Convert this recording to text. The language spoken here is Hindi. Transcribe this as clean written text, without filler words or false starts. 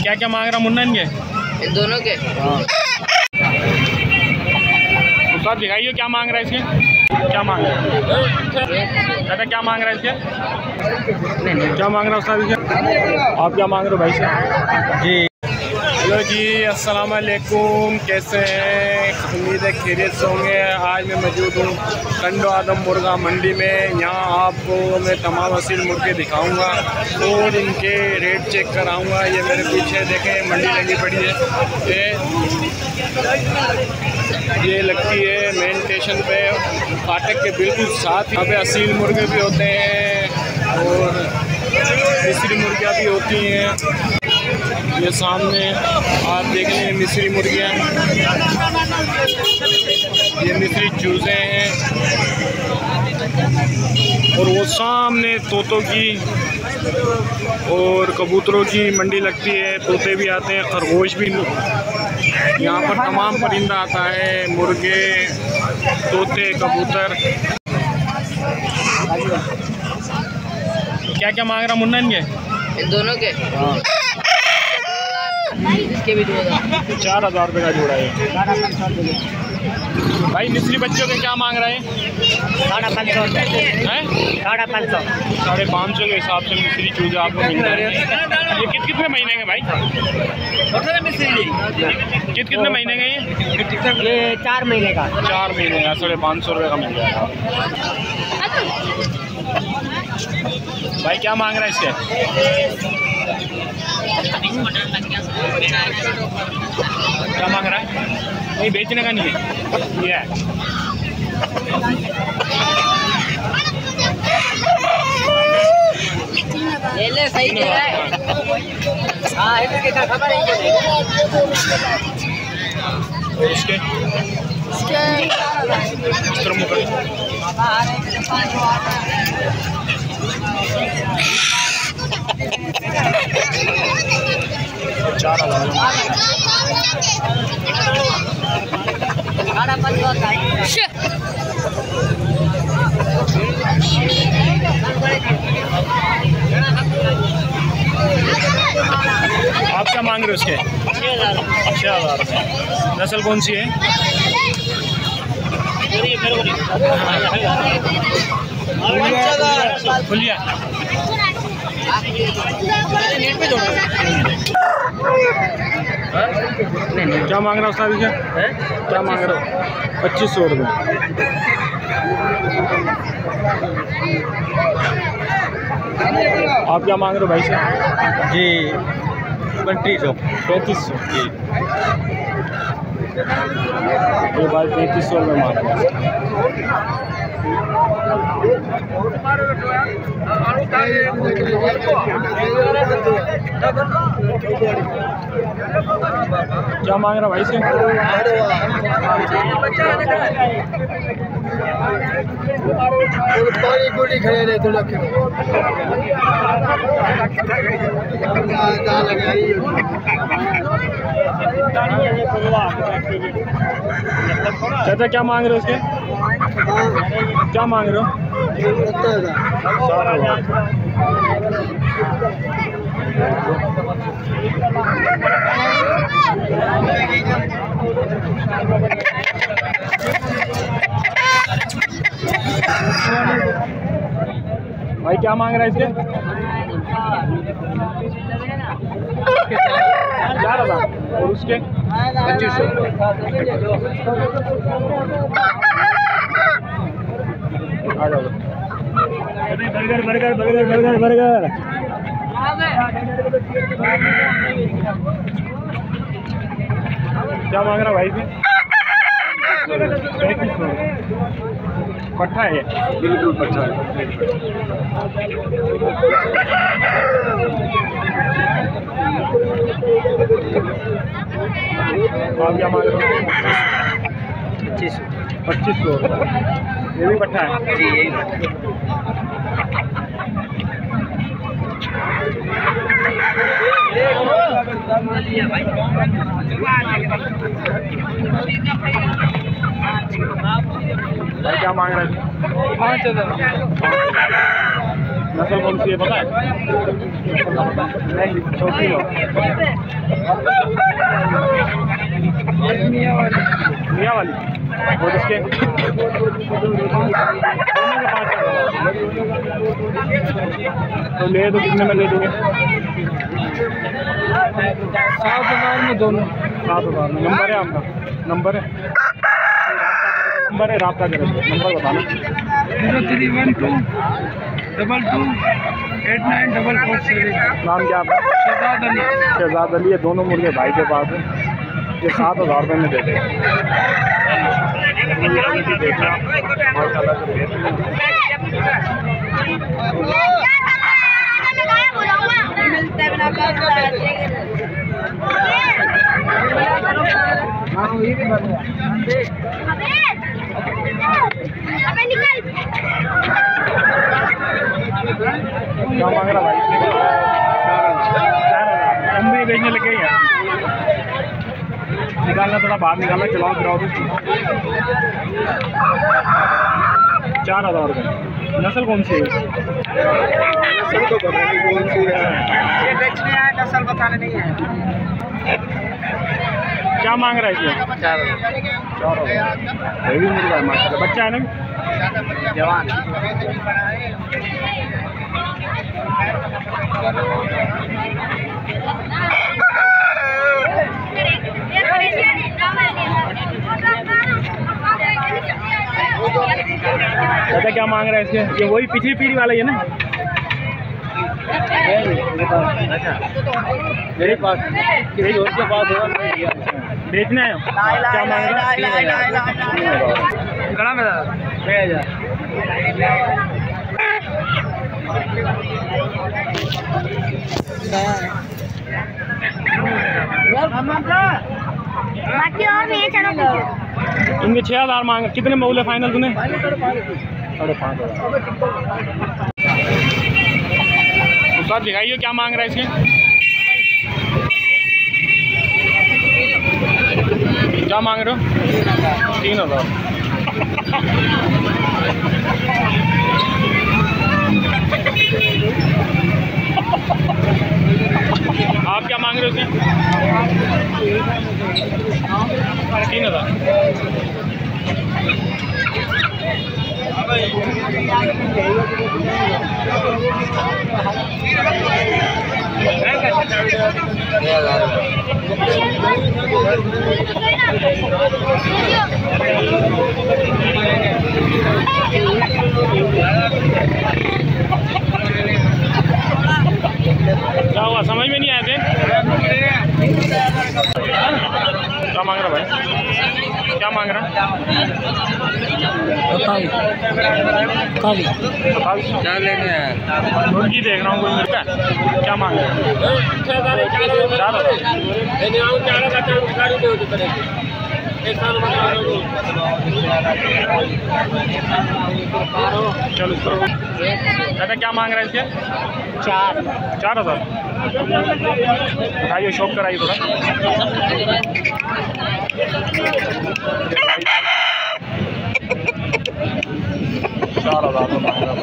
क्या क्या मांग रहा मुन्ना इनके? इन दोनों के। उसका दिखाइए क्या मांग रहा है इसके? क्या मांग रहा है दादा? क्या मांग रहा है इसके? क्या मांग रहा है उसका? आप क्या मांग रहे हो भाई से? जी हेलो जी, अस्सलाम वालेकुम। कैसे हैं? उम्मीद है खैरियत से होंगे। आज मैं मौजूद हूँ कंडो आदम मुर्गा मंडी में। यहाँ आपको मैं तमाम असील मुर्गे दिखाऊंगा और इनके रेट चेक कराऊंगा। ये मेरे पीछे देखें मंडी लगी पड़ी है। ये लगती है मेन स्टेशन पे, फाटक के बिल्कुल साथ। यहाँ पे असील मुर्गे भी होते हैं और मिस्री मुर्गियाँ भी होती हैं। ये सामने आप देख लें मिस्री मुर्गियाँ, ये मिस्री चूज़े हैं और वो सामने तोतों की और कबूतरों की मंडी लगती है। तोते भी आते हैं, खरगोश भी। यहाँ पर तमाम परिंदा आता है, मुर्गे, तोते, कबूतर। क्या क्या मांग रहा मुन्ना इनके? इन दोनों के। हाँ, इसके भी 2000। 4000 रुपये का जोड़ा है भाई। मिस्री बच्चों के क्या मांग रहे हैं? 550 रुपये हैं? 550। 550 के हिसाब से मिस्री चूजे आपको मिल रहे हैं। ये कितने महीने के भाई? कितने महीने का ये 4 महीने का। 4 महीने का 550 रुपये का मिल जाएगा भाई। क्या मांग रहा है इसके? क्या मांग रहा है? नहीं, बेचने का नहीं है ये है। ले सही कह रहा है। हाँ, इसके खबर है। इसके आप क्या मांग रहे हो उसके? 6000 रुपये। नस्ल कौन सी है? खुलिया। क्या मांग रहा है उसका? क्या मांग रहा है? 2500 रुपये। आप क्या मांग रहे हो भाई से? जी 3500। 3500 जी। ये भाई 3500 रुपये मांग रहा है। क्या मांग रहा भाई से? गोली खड़े रहे थोड़ा चाचा क्या मांग रहे हो उसके? क्या मांग रहे हो? 70,000। भाई क्या मांग रहा है इसके? 4000 और उसके 2500। आ जाओ। Burger burger burger burger burger. क्या मांग रहा भाई जी? 3500। पट्ठा है, बिल्कुल पट्ठा है। आप क्या मांग रहे हो? 2500। ये भी पट्ठा है जी? यही भाई क्या मांग रहे हैं? 5000। नस्ल कौन सी है पता है? नहीं, छोटी हो। मियाँ वाली और इसके तो ले तो कितने में ले दोगे? 7,000 में दोनों। 7,000 में। नंबर है आपका? नंबर है? नंबर है, राब्ता करें। नंबर बताना। 0312228944। नाम क्या आपका? शहजाद अली। शहजाद अली। ये दोनों मुर्गे भाई के पास है। ये 7,000 रुपये में दे देगा। क्या मांग रहा भाई? 4,000 हम भी बेचने लगे हैं। निकालना थोड़ा बाहर निकालना, चलाओ गिराओ तो 4,000 रुपये। नस्ल कौन सी है? नस्ल तो पता नहीं कौन सी है, ये बेचने आए, नस्ल बताने नहीं है। क्या मांग रहा है इसमें? 4,000। 4,000 भी मिल रहा है माशाल्लाह। बच्चा है ना? जवान। दादा क्या मांग रहा है इसके? ये वही पिछली पीढ़ी वाला ही है ना? मेरे पास किसी और के पास होगा। बेचना है? क्या मांग रहा है? 3,000। कड़ा में 6,000। इनके 6,000 मांग। कितने में बोले फाइनल तूने? 5,500। उस्ताद दिखाइए क्या मांग रहा है इसके? क्या मांग रहे हो? 3,000। आप क्या मांग रहे हो इसके? 3,000। क्या हुआ, समझ में नहीं आया थे? क्या मांग रहा भाई? क्या मांग रहा? 27। क्या लेने हैं? मुर्गी देख रहा हूँ कोई मुर्गा। क्या मांग रहा है? 4,000। चलो दादा क्या मांग रहा है इसके? 4,000। बताइए, शॉप कराइए थोड़ा। 4,000 मांग रहा है।